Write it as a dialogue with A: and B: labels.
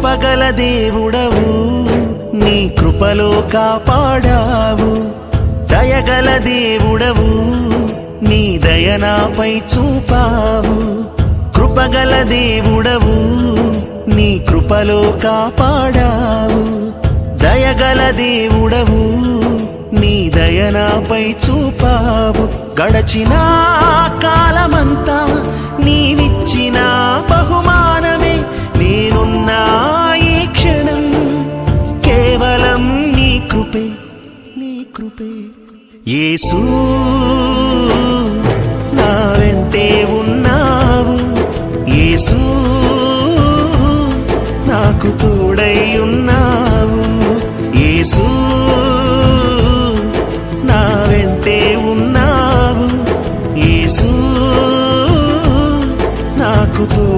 A: కృపగల దేవుడవు, నీ కృపలో కాపాడావు. దయగల దేవుడవు, నీ దయనాపై చూపావు. కృపగల దేవుడవు, నీ కృపలో కాపాడావు. దయగల దేవుడవు, నీ దయనాపై చూపావు. గడచిన కాలమంతా నీవిచ్చిన బహుమానమే, నేనున్నా ఈ క్షణం కేవలం నీ కృపే, నీ కృపే. యేసూ నా వెంటే ఉన్నావు, యేసూ నాకు తోడై ఉన్నావు. యేసూ నా వెంటే ఉన్నావు, యేసూ నాకు తోడై